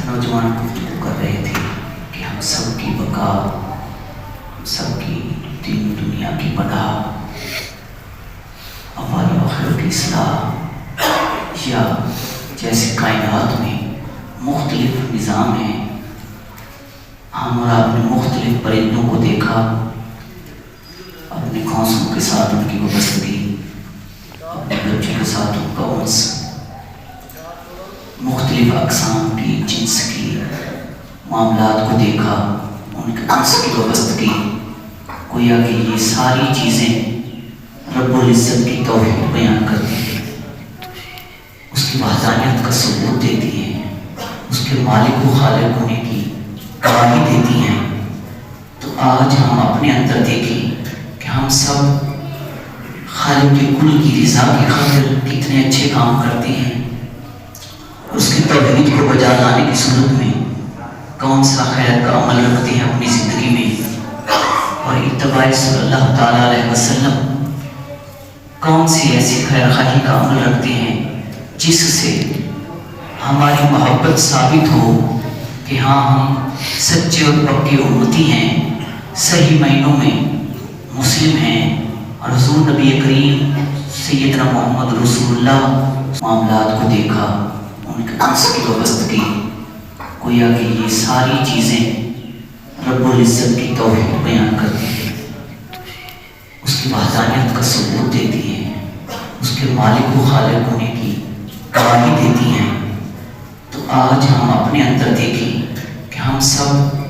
نوجوان گفتگو کر رہے تھے کہ ہم سب کی بقا، ہم سب کی دین دنیا کی پناہ، اول و آخر کی اصلاح، یا جیسے کائنات میں مختلف نظام ہیں، ہم اور آپ نے مختلف پرندوں کو دیکھا، اپنے گھونسلوں کے ساتھ ان کی وابستگی، اپنے بچوں کے ساتھ ان کا انس، مختلف اقسام کی جنس کی معاملات کو دیکھا، ان کے انس کی وابستگی، گویا کہ یہ ساری چیزیں رب العزت کی توحید بیان کرتی ہیں، اس کی وحدانیت کا ثبوت دیتی ہیں، اس کے مالک و خالق ہونے کی گواہی دیتی ہیں۔ تو آج ہم اپنے اندر دیکھیں کہ ہم سب خالق کے کل کی رضا کی خاطر کتنے اچھے کام کرتے ہیں، اس کی توحید کو بجا لانے کی صورت میں کون سا خیر کا عمل رکھتے ہیں اپنی زندگی میں، اور اتباع صلی اللہ تعالیٰ علیہ وسلم کون سی ایسی خیر خواہی کا عمل رکھتے ہیں جس سے ہماری محبت ثابت ہو کہ ہاں ہم سچے اور پکے امتی ہیں، صحیح معنوں میں مسلم ہیں، اور حضور نبی کریم سیدنا محمد رسول اللہ معاملات کو دیکھا، ان کے انس کی وابستگی، گویا کہ یہ ساری چیزیں رب العزت کی توحید بیان کرتی ہیں، اس کی وحدانیت کا ثبوت دیتی ہیں، اس کے مالک و خالق ہونے کی گواہی دیتی ہیں۔ تو آج ہم اپنے اندر دیکھیں کہ ہم سب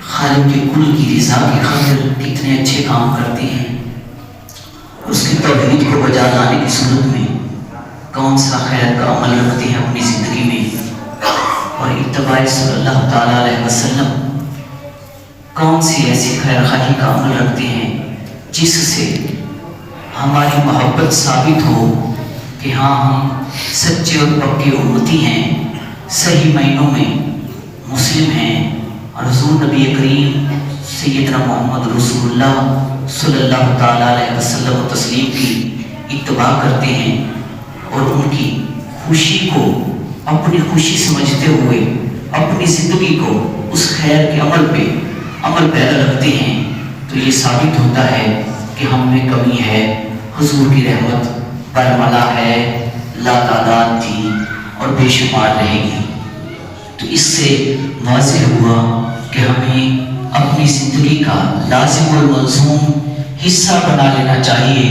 خالق کے کل کی رضا کی خاطر کتنے اچھے کام کرتے ہیں، اس کی توحید کو بجا لانے کی صورت میں کون سا خیر کا عمل رکھتے ہیں اپنی زندگی میں، اور اتباع صلی اللہ تعالیٰ علیہ وسلم کون سی ایسی خیر خواہی کا عمل رکھتے ہیں جس سے ہماری محبت ثابت ہو کہ ہاں ہم سچے اور پکے امتی ہیں، صحیح معنوں میں مسلم ہیں، اور حضور نبی کریم سیدنا محمد رسول اللہ صلی اللہ تعالیٰ علیہ وسلم و تسلیم کی اتباع کرتے ہیں، اور ان کی خوشی کو اپنی خوشی سمجھتے ہوئے اپنی زندگی کو اس خیر کے عمل پیدا رکھتے ہیں۔ تو یہ ثابت ہوتا ہے کہ ہم میں کمی ہے، حضور کی رحمت برملا ہے، لا تعداد تھی اور بے شمار رہے گی۔ تو اس سے واضح ہوا کہ ہمیں اپنی زندگی کا لازم والملزوم حصہ بنا لینا چاہیے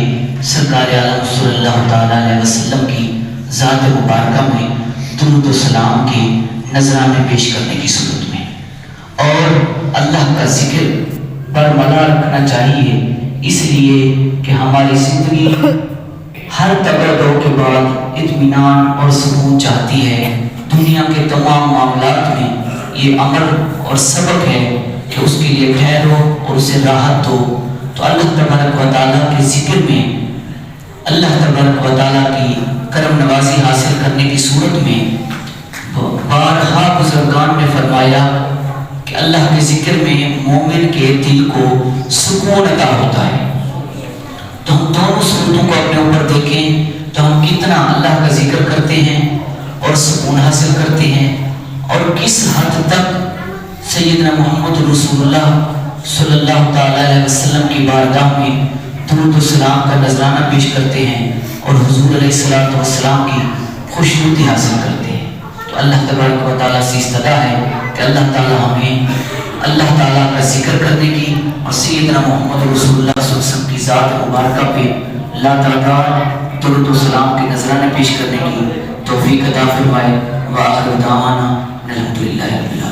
سرکار عالم صلی اللہ تعالیٰ علیہ وسلم کی ذات مبارکہ میں درود و سلام کے نذرانے پیش کرنے کی صورت میں، اور اللہ کا ذکر برملا رکھنا چاہیے، اس لیے کہ ہماری زندگی ہر تبدو کے بعد اطمینان اور سکون چاہتی ہے۔ دنیا کے تمام معاملات میں یہ امر اور سبق ہے کہ اس کے لیے خیر ہو اور اسے راحت ہو۔ تو اللہ تبارک و تعالیٰ کے ذکر میں اللہ تبارک و تعالیٰ کی کرم نوازی حاصل کرنے کی صورت میں بارہا بزرگان نے فرمایا کہ اللہ کے ذکر میں مومن کے دل کو سکون عطا ہوتا ہے۔ تو ہم دونوں صورتوں کو اپنے اوپر دیکھیں تو ہم کتنا اللہ کا ذکر کرتے ہیں اور سکون حاصل کرتے ہیں، اور کس حد تک سیدنا محمد رسول اللہ صلی اللہ تعالیٰ علیہ وسلم کی بارگاہ میں درود و سلام کا نذرانہ پیش کرتے ہیں اور حضور علیہ السلام کی خوشنودی حاصل کرتے ہیں۔ تو اللہ تبارک و تعالیٰ سے استدعا ہے کہ اللہ تعالیٰ ہمیں اللہ تعالیٰ کا ذکر کرنے کی اور سیدنا محمد رسول اللہ صلی اللہ علیہ وسلم کی ذات مبارکہ پہ لا تعداد درود و سلام کے نذرانے پیش کرنے کی توفیق عطا فرمائے۔ وآخر دعوانا الحمدللہ رب العالمین۔